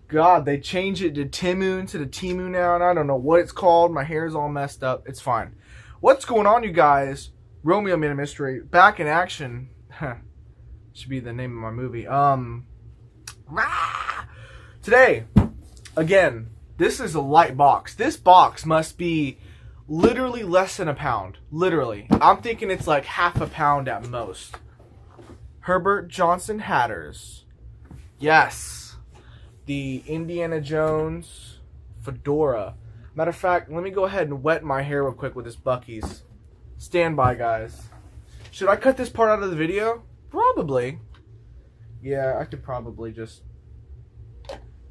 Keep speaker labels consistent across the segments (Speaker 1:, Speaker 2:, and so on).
Speaker 1: God, they changed it to Timu instead of Timu now, and I don't know what it's called. My hair's all messed up. It's fine. What's going on, you guys? Romeo Made a Mystery, back in action. Should be the name of my movie. Today, again, this is a light box. This box must be literally less than a pound. Literally. I'm thinking it's like half a pound at most. Herbert Johnson Hatters. Yes. The Indiana Jones Fedora. Matter of fact, let me go ahead and wet my hair real quick with this Buc-ee's. Stand by, guys. Should I cut this part out of the video? Probably. Yeah, I could probably just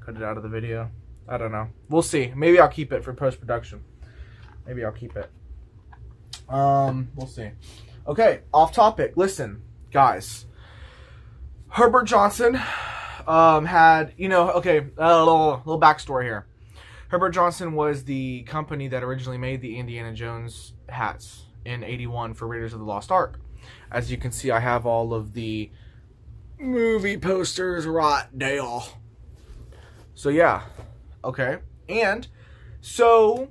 Speaker 1: cut it out of the video. I don't know. We'll see. Maybe I'll keep it for post-production. Maybe I'll keep it. We'll see. Okay, off topic. Listen, guys. Herbert Johnson had, you know, okay, a little backstory here. Herbert Johnson was the company that originally made the Indiana Jones hats in '81 for Raiders of the Lost Ark. As you can see, I have all of the movie posters right there. So yeah, okay. And so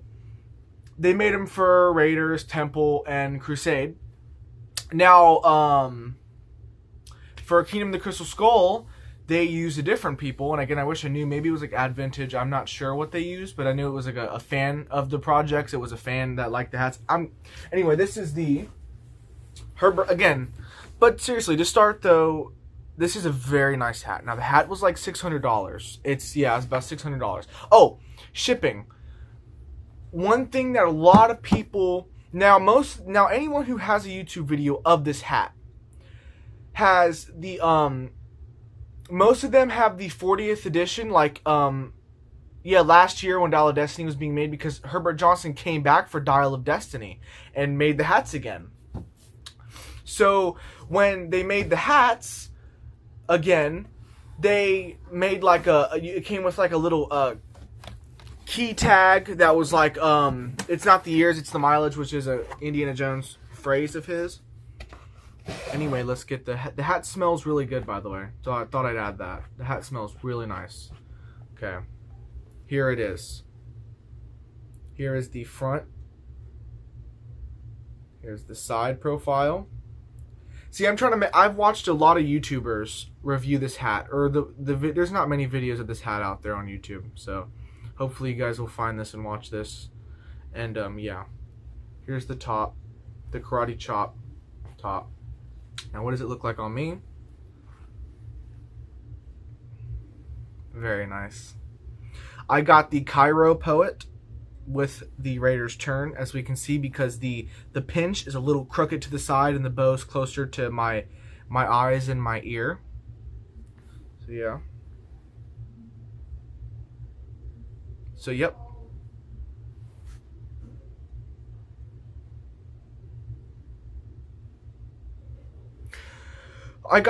Speaker 1: they made them for Raiders, Temple, and Crusade. Now, for Kingdom of the Crystal Skull, they used a different people, and again, I wish I knew. Maybe it was like Advantage. I'm not sure what they used, but I knew it was like a fan of the projects. It was a fan that liked the hats. Anyway, this is the Herbert again. But seriously, to start though, this is a very nice hat. Now the hat was like $600. It's about $600. Oh, shipping. One thing that a lot of people now anyone who has a YouTube video of this hat has the most of them have the 40th edition, like, last year when Dial of Destiny was being made, because Herbert Johnson came back for Dial of Destiny and made the hats again. So when they made the hats again, they made like it came with like a little key tag that was like, it's not the years, it's the mileage, which is a Indiana Jones phrase of his. Anyway, let's get the hat smells really good, by the way. So I thought I'd add that. The hat smells really nice. Okay. Here it is. Here is the front. Here's the side profile. See, I've watched a lot of YouTubers review this hat, or there's not many videos of this hat out there on YouTube. So hopefully you guys will find this and watch this. And yeah. Here's the top, the karate chop top. Now, what does it look like on me? Very nice. I got the Cairo Poet with the Raiders turn, as we can see, because the pinch is a little crooked to the side and the bow's closer to my eyes and my ear. So yeah. So yep. Again,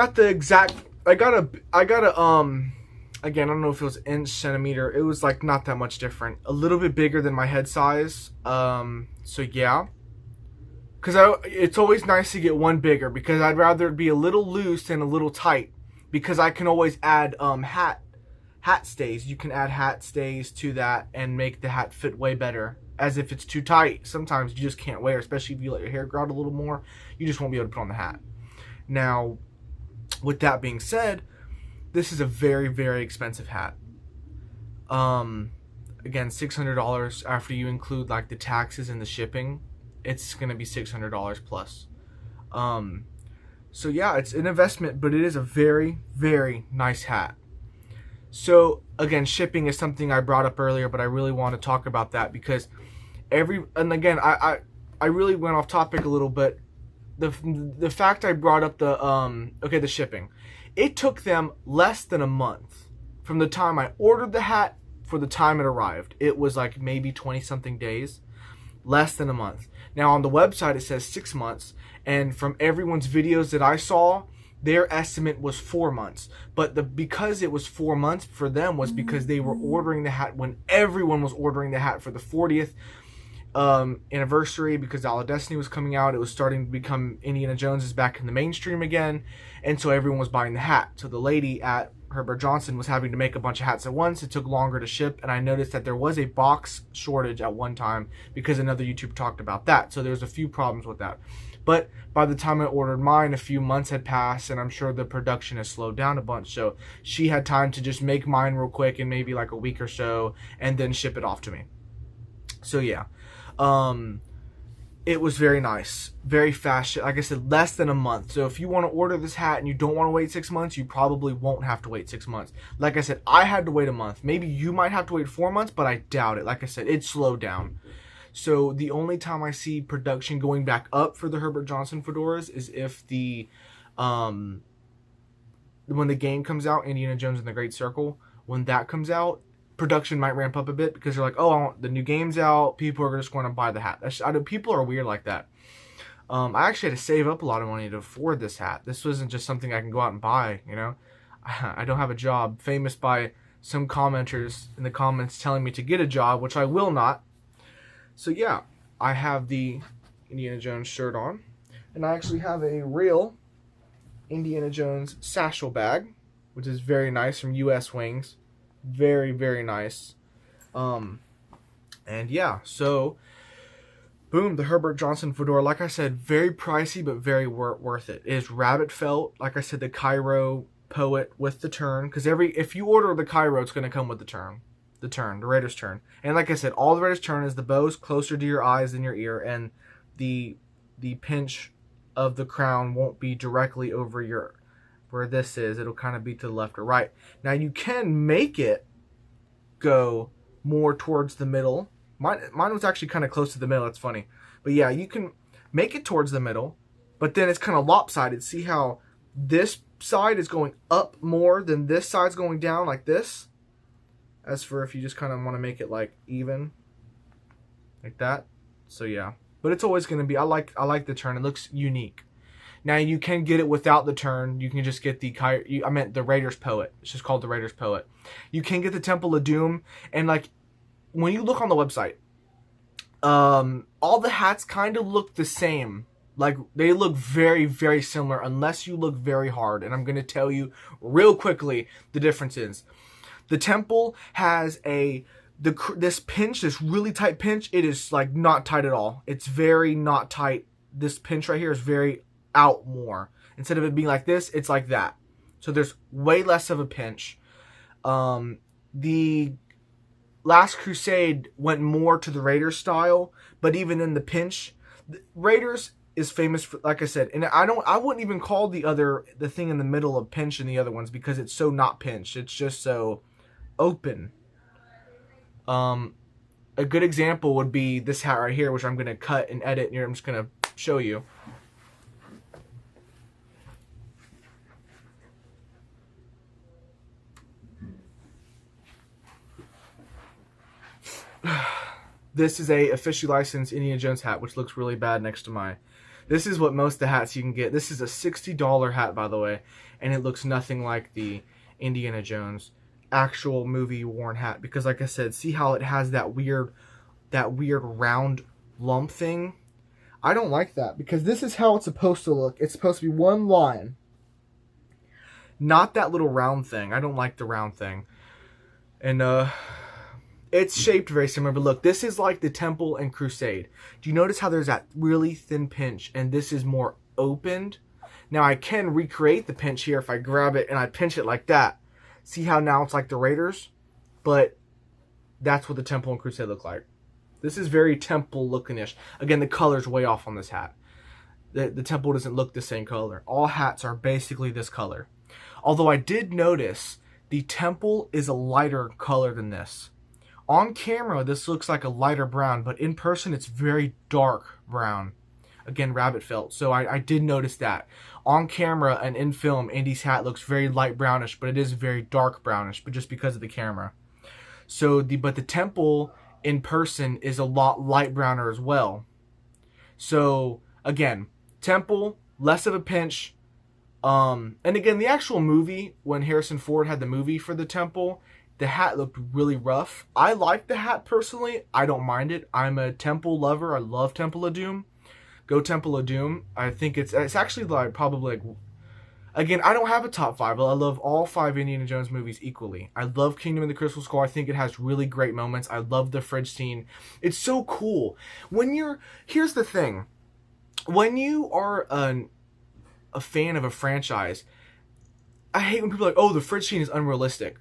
Speaker 1: I don't know if it was inch, centimeter. It was like not that much different. A little bit bigger than my head size. So yeah. Because it's always nice to get one bigger, because I'd rather it be a little loose and a little tight. Because I can always add hat stays. You can add hat stays to that and make the hat fit way better. As if it's too tight, sometimes you just can't wear, especially if you let your hair grow out a little more. You just won't be able to put on the hat. Now, with that being said, this is a very, very expensive hat. Again, $600 after you include like the taxes and the shipping. It's gonna be $600 plus. So yeah, it's an investment, but it is a very, very nice hat. So again, shipping is something I brought up earlier, but I really want to talk about that because I really went off topic a little bit. The fact I brought up the shipping. It took them less than a month from the time I ordered the hat for the time it arrived. It was like maybe 20-something days. Less than a month. Now on the website it says 6 months, and from everyone's videos that I saw, their estimate was 4 months. But because it was 4 months for them was because they were ordering the hat when everyone was ordering the hat for the 40th anniversary, because Dial of Destiny was coming out. It was starting to become Indiana Jones is back in the mainstream again, and so everyone was buying the hat. So the lady at Herbert Johnson was having to make a bunch of hats at once. It took longer to ship, and I noticed that there was a box shortage at one time because another YouTuber talked about that. So there's a few problems with that. But by the time I ordered mine, a few months had passed, and I'm sure the production has slowed down a bunch. So she had time to just make mine real quick in maybe like a week or so, and then ship it off to me. So yeah. It was very nice, very fast. Like I said, less than a month. So if you want to order this hat and you don't want to wait 6 months, you probably won't have to wait 6 months. Like I said, I had to wait a month. Maybe you might have to wait 4 months, but I doubt it. Like I said, it slowed down. So the only time I see production going back up for the Herbert Johnson fedoras is if when the game comes out, Indiana Jones and the Great Circle, when that comes out, production might ramp up a bit because they're like, oh, the new game's out. People are just going to buy the hat. People are weird like that. I actually had to save up a lot of money to afford this hat. This wasn't just something I can go out and buy, you know. I don't have a job. Famous by some commenters in the comments telling me to get a job, which I will not. So yeah, I have the Indiana Jones shirt on. And I actually have a real Indiana Jones satchel bag, which is very nice, from US Wings. Very, very nice. And yeah, so boom, the Herbert Johnson fedora. Like I said, very pricey, but very worth it. It is rabbit felt. Like I said, the Cairo poet with the turn. Because if you order the Cairo, it's going to come with the turn. The Raider's turn. And like I said, all the Raider's turn is the bow's closer to your eyes than your ear. And the pinch of the crown won't be directly over your... where this is. It'll kind of be to the left or right. Now you can make it go more towards the middle. Mine was actually kind of close to the middle. It's funny. But yeah, you can make it towards the middle, but then it's kind of lopsided. See how this side is going up more than this side's going down, like this? As for if you just kind of want to make it like even, like that. So yeah, but it's always going to be, I like the turn. It looks unique. Now you can get it without the turn. You can just get the Raider's Poet. It's just called the Raider's Poet. You can get the Temple of Doom, and like when you look on the website, all the hats kind of look the same. Like they look very, very similar unless you look very hard. And I'm going to tell you real quickly the differences. The Temple has this pinch, this really tight pinch. It is like not tight at all. It's very not tight. This pinch right here is very out more. Instead of it being like this, it's like that. So there's way less of a pinch. The Last Crusade went more to the Raiders style, but even in the pinch, the Raiders is famous for, like I said, and I wouldn't even call the thing in the middle of pinch in the other ones because it's so not pinched. It's just so open. A good example would be this hat right here, which I'm going to cut and edit, and I'm just going to show you. This is a officially licensed Indiana Jones hat, which looks really bad next to mine. This is what most of the hats you can get. This is a $60 hat, by the way, and it looks nothing like the Indiana Jones actual movie worn hat, because like I said, see how it has that weird round lump thing? I don't like that, because this is how it's supposed to look. It's supposed to be one line, not that little round thing. I don't like the round thing. And it's shaped very similar, but look, this is like the Temple and Crusade. Do you notice how there's that really thin pinch, and this is more opened? Now I can recreate the pinch here if I grab it and I pinch it like that. See how now it's like the Raiders? But that's what the Temple and Crusade look like. This is very Temple looking-ish. Again, the color's way off on this hat. The Temple doesn't look the same color. All hats are basically this color. Although I did notice the Temple is a lighter color than this. On camera, this looks like a lighter brown, but in person, it's very dark brown. Again, rabbit felt. So I did notice that. On camera and in film, Indy's hat looks very light brownish, but it is very dark brownish, but just because of the camera. So but the Temple in person is a lot light browner as well. So again, Temple, less of a pinch. And again, the actual movie, when Harrison Ford had the movie for the Temple, the hat looked really rough. I like the hat personally. I don't mind it. I'm a Temple lover. I love Temple of Doom. Go Temple of Doom. I think it's actually like probably like, Again, I don't have a top five, but I love all five Indiana Jones movies equally. I love Kingdom of the Crystal Skull. I think it has really great moments. I love the fridge scene. It's so cool. Here's the thing. When you are a fan of a franchise, I hate when people are like, oh, the fridge scene is unrealistic.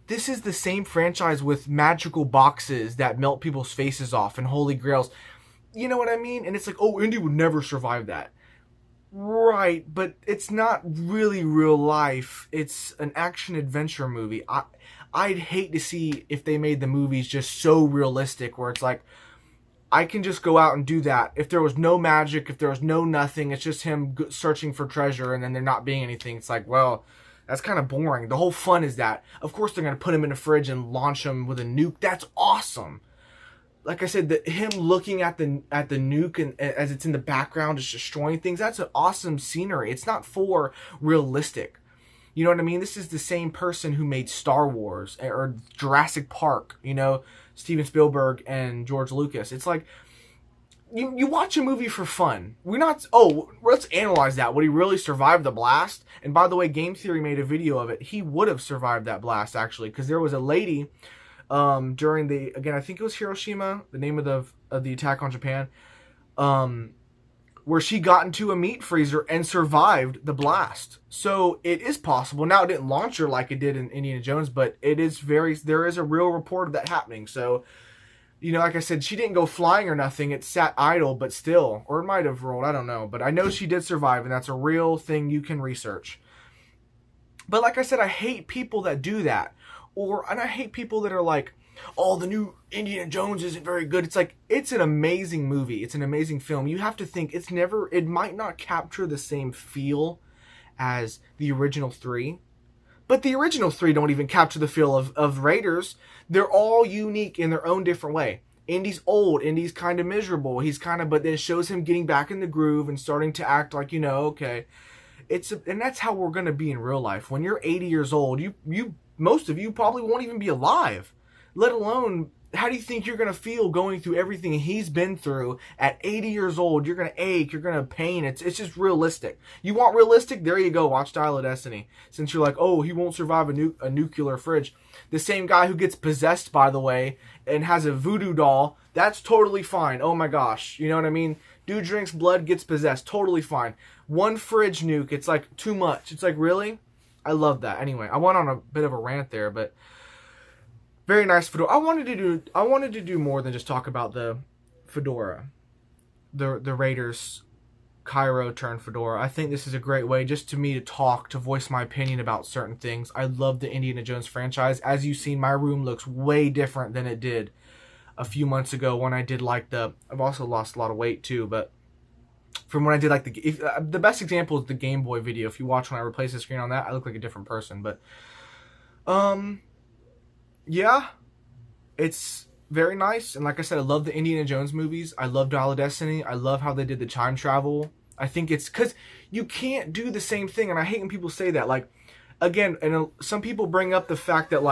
Speaker 1: This is the same franchise with magical boxes that melt people's faces off and holy grails. You know what I mean? And it's like, oh, Indy would never survive that. Right, but it's not really real life. It's an action-adventure movie. I'd hate to see if they made the movies just so realistic where it's like, I can just go out and do that. If there was no magic, if there was no nothing, it's just him searching for treasure and then there not being anything. It's like, well, that's kind of boring. The whole fun is that. Of course they're going to put him in a fridge and launch him with a nuke. That's awesome. Like I said, him looking at the nuke and as it's in the background, just destroying things. That's an awesome scenery. It's not for realistic. You know what I mean? This is the same person who made Star Wars or Jurassic Park. You know, Steven Spielberg and George Lucas. It's like you watch a movie for fun. We're not. Oh, let's analyze that. Would he really survive the blast? And by the way, Game Theory made a video of it. He would have survived that blast actually, because there was a lady. During I think it was Hiroshima, the name of the attack on Japan, where she got into a meat freezer and survived the blast. So it is possible. Now it didn't launch her like it did in Indiana Jones, but there is a real report of that happening. So, you know, like I said, she didn't go flying or nothing. It sat idle, but still, or it might have rolled. I don't know, but I know she did survive, and that's a real thing you can research. But like I said, I hate people that do that. And I hate people that are like, oh, the new Indiana Jones isn't very good. It's like, it's an amazing movie. It's an amazing film. You have to think, it might not capture the same feel as the original three. But the original three don't even capture the feel of Raiders. They're all unique in their own different way. Indy's old. Indy's kind of miserable. But then it shows him getting back in the groove and starting to act like, you know, okay. And that's how we're going to be in real life. When you're 80 years old, most of you probably won't even be alive. Let alone, how do you think you're going to feel going through everything he's been through at 80 years old? You're going to ache. You're going to pain. It's just realistic. You want realistic? There you go. Watch Dial of Destiny. Since you're like, oh, he won't survive a nuclear fridge. The same guy who gets possessed, by the way, and has a voodoo doll, that's totally fine. Oh my gosh. You know what I mean? Dude drinks blood, gets possessed. Totally fine. One fridge nuke, it's like too much. It's like, really? I love that. Anyway, I went on a bit of a rant there, but very nice Fedora. I wanted to do more than just talk about the Fedora, the Raiders Cairo turn Fedora. I think this is a great way just to talk, to voice my opinion about certain things. I love the Indiana Jones franchise. As you've seen, my room looks way different than it did a few months ago when I did I've also lost a lot of weight too, but from when I did the best example is the Game Boy video. If you watch when I replace the screen on that, I look like a different person. But yeah, it's very nice. And like I said, I love the Indiana Jones movies. I love Dial of Destiny. I love how they did the time travel. I think it's because you can't do the same thing, and I hate when people say that. Like, again, and some people bring up the fact that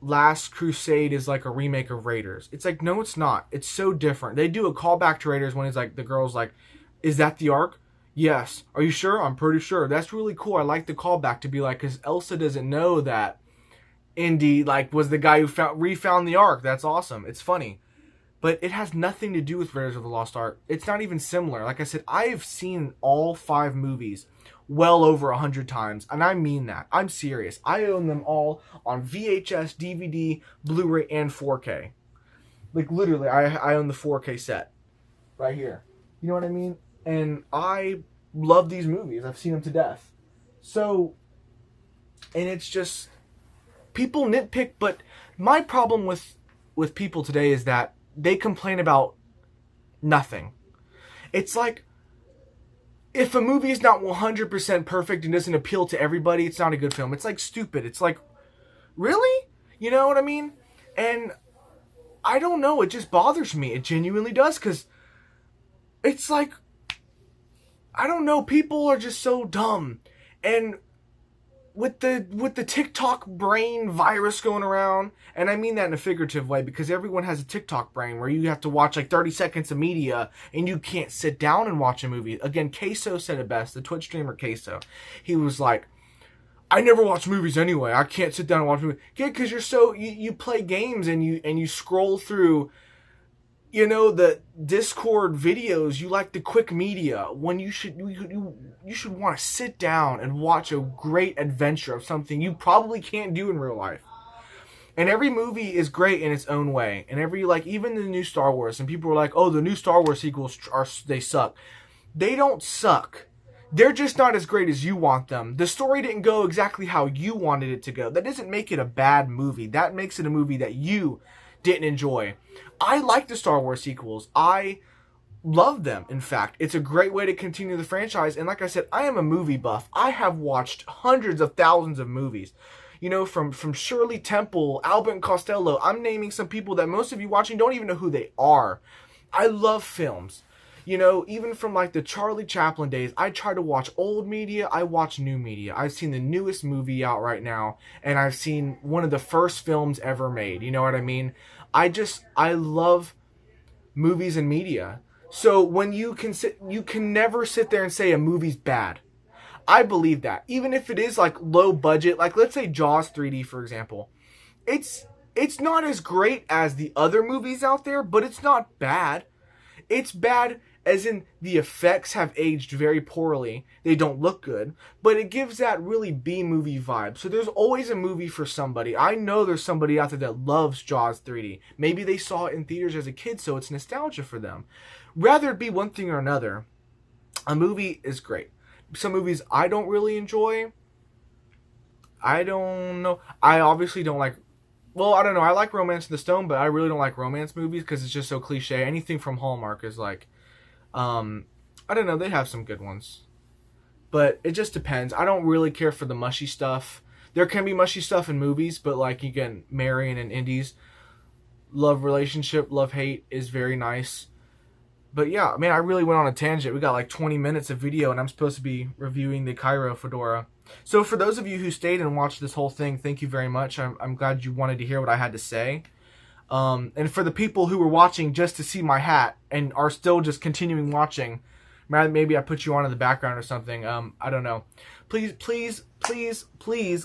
Speaker 1: Last Crusade is like a remake of Raiders. It's like, no, it's not. It's so different. They do a callback to Raiders when it's like, the girl's like, is that the Ark? Yes. Are you sure? I'm pretty sure. That's really cool. I like the callback to be like, because Elsa doesn't know that Indy was the guy who refound the Ark. That's awesome. It's funny. But it has nothing to do with Raiders of the Lost Ark. It's not even similar. Like I said, I've seen all 5 movies well over 100 times, and I mean that. I'm serious. I own them all on VHS, DVD, Blu-ray, and 4K. Like, literally, I own the 4K set right here. You know what I mean? And I love these movies. I've seen them to death. So, and it's just, people nitpick, but my problem with people today is that they complain about nothing. It's like, if a movie is not 100% perfect and doesn't appeal to everybody, it's not a good film. It's like stupid. It's like, really? You know what I mean? And I don't know. It just bothers me. It genuinely does, because it's like, I don't know. People are just so dumb. And with the TikTok brain virus going around, and I mean that in a figurative way because everyone has a TikTok brain where you have to watch like 30 seconds of media and you can't sit down and watch a movie. Again, Queso said it best, the Twitch streamer Queso. He was like, I never watch movies anyway. I can't sit down and watch movies. Yeah, because you play games and you scroll through, you know, the Discord videos. You like the quick media when you should want to sit down and watch a great adventure of something you probably can't do in real life. And every movie is great in its own way. And every, like, even the new Star Wars, and people are like, oh, the new Star Wars sequels they suck. They don't suck. They're just not as great as you want them. The story didn't go exactly how you wanted it to go. That doesn't make it a bad movie. That makes it a movie that you didn't enjoy. I like the Star Wars sequels. I love them, in fact. It's a great way to continue the franchise. And like I said, I am a movie buff. I have watched hundreds of thousands of movies. You know, from Shirley Temple, Albert Costello. I'm naming some people that most of you watching don't even know who they are. I love films. You know, even from like the Charlie Chaplin days, I try to watch old media, I watch new media. I've seen the newest movie out right now, and I've seen one of the first films ever made. You know what I mean? I love movies and media. So when you can never sit there and say a movie's bad. I believe that. Even if it is like low budget, like let's say Jaws 3D, for example. It's not as great as the other movies out there, but it's not bad. It's bad as in the effects have aged very poorly. They don't look good, but it gives that really B-movie vibe. So there's always a movie for somebody. I know there's somebody out there that loves Jaws 3D. Maybe they saw it in theaters as a kid, so it's nostalgia for them. Rather it be one thing or another, a movie is great. Some movies I don't really enjoy. I don't know. I obviously don't like... Well, I don't know. I like Romance in the Stone, but I really don't like romance movies because it's just so cliche. Anything from Hallmark is like... I don't know, they have some good ones. But it just depends. I don't really care for the mushy stuff. There can be mushy stuff in movies, but like, again, Marion and Indy's love relationship, love-hate is very nice. But yeah, man, I really went on a tangent. We got like 20 minutes of video, and I'm supposed to be reviewing the Cairo Fedora. So for those of you who stayed and watched this whole thing, thank you very much. I'm glad you wanted to hear what I had to say. And for the people who were watching just to see my hat and are still just continuing watching, maybe I put you on in the background or something. I don't know. Please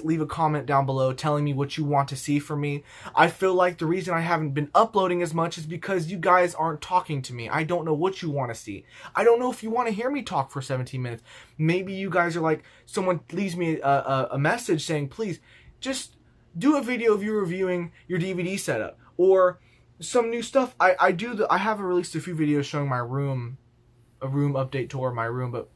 Speaker 1: leave a comment down below telling me what you want to see from me. I feel like the reason I haven't been uploading as much is because you guys aren't talking to me. I don't know what you want to see. I don't know if you want to hear me talk for 17 minutes. Maybe you guys are like, someone leaves me a message saying, please, just do a video of you reviewing your DVD setup. Or some new stuff. I have released a few videos showing my room, a room update tour of my room, but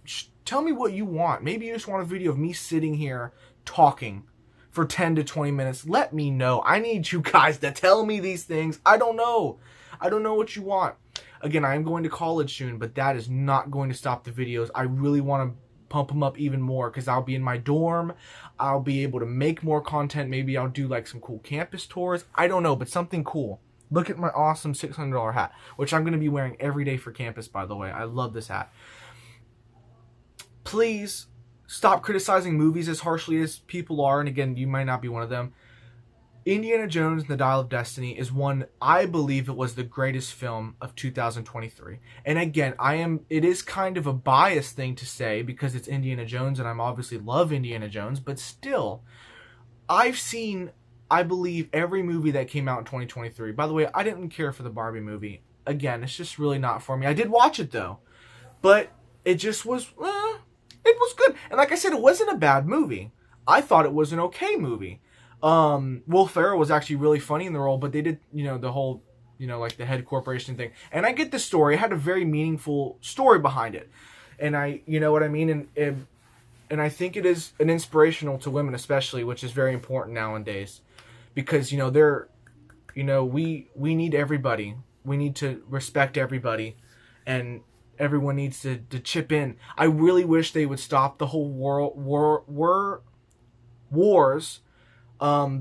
Speaker 1: tell me what you want. Maybe you just want a video of me sitting here talking for 10 to 20 minutes. Let me know. I need you guys to tell me these things. I don't know. I don't know what you want. Again, I am going to college soon, but that is not going to stop the videos. I really want to pump them up even more because I'll be in my dorm. I'll be able to make more content. Maybe I'll do like some cool campus tours. I don't know, but something cool. Look at my awesome $600 hat, which I'm going to be wearing every day for campus, by the way. I love this hat. Please stop criticizing movies as harshly as people are. And again, you might not be one of them. Indiana Jones and the Dial of Destiny is one, I believe it was the greatest film of 2023. And again, it is kind of a biased thing to say because it's Indiana Jones and I'm obviously love Indiana Jones, but still, I've seen, I believe, every movie that came out in 2023. By the way, I didn't care for the Barbie movie. Again, it's just really not for me. I did watch it though, but it just was, it was good. And like I said, it wasn't a bad movie. I thought it was an okay movie. Will Ferrell was actually really funny in the role, but they did, you know, the whole, you know, like the head corporation thing. And I get the story. It had a very meaningful story behind it. And you know what I mean? And I think it is an inspirational to women especially, which is very important nowadays. Because, you know, we need everybody. We need to respect everybody. And everyone needs to chip in. I really wish they would stop the whole wars.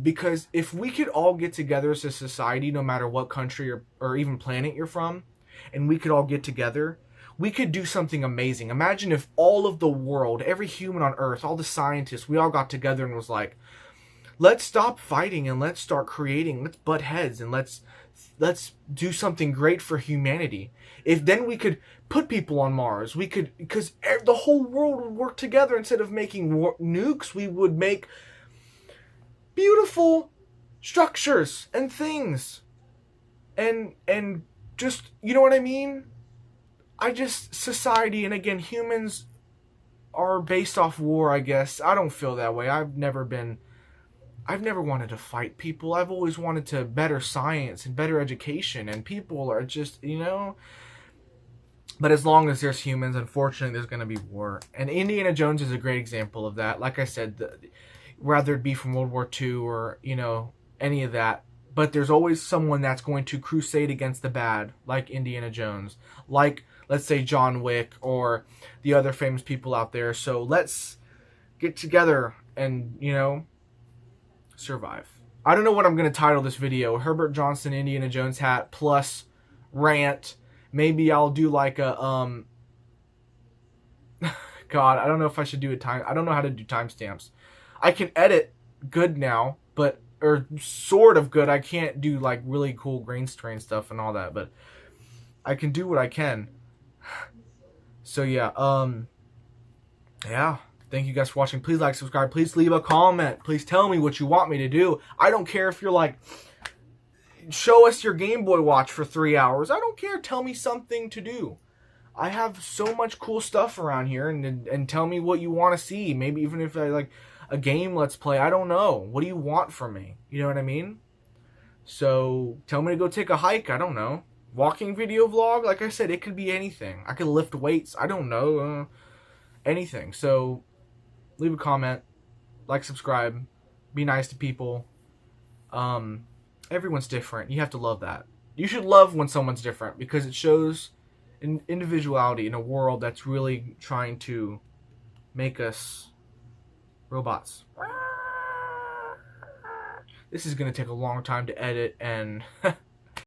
Speaker 1: Because if we could all get together as a society, no matter what country or even planet you're from, and we could all get together, we could do something amazing. Imagine if all of the world, every human on Earth, all the scientists, we all got together and was like, let's stop fighting and let's start creating. Let's butt heads and let's do something great for humanity. If then we could put people on Mars, we could, because the whole world would work together. Instead of making nukes, we would make beautiful structures and things. And just, you know what I mean? Society, and again, humans are based off war, I guess. I don't feel that way. I've never wanted to fight people. I've always wanted to better science and better education, and people are just, you know. But as long as there's humans, unfortunately, there's going to be war. And Indiana Jones is a great example of that. Like I said, whether it be from World War II or, you know, any of that. But there's always someone that's going to crusade against the bad, like Indiana Jones. Like, let's say, John Wick or the other famous people out there. So let's get together and, you know, survive. I don't know what I'm going to title this video. Herbert Johnson Indiana Jones hat plus rant. Maybe I'll do like a God, I don't know if I should do I don't know how to do timestamps. I can edit good now, but or sort of good. I can't do like really cool green screen stuff and all that, but I can do what I can. So yeah, yeah. Thank you guys for watching. Please like, subscribe. Please leave a comment. Please tell me what you want me to do. I don't care if you're like, show us your Game Boy Watch for 3 hours. I don't care. Tell me something to do. I have so much cool stuff around here, and tell me what you want to see. Maybe even if I like a game let's play. I don't know. What do you want from me? You know what I mean? So tell me to go take a hike. I don't know. Walking video vlog. Like I said, it could be anything. I could lift weights. I don't know. Anything. So leave a comment, like, subscribe, be nice to people. Everyone's different. You have to love that. You should love when someone's different, because it shows an individuality in a world that's really trying to make us robots. This is going to take a long time to edit, and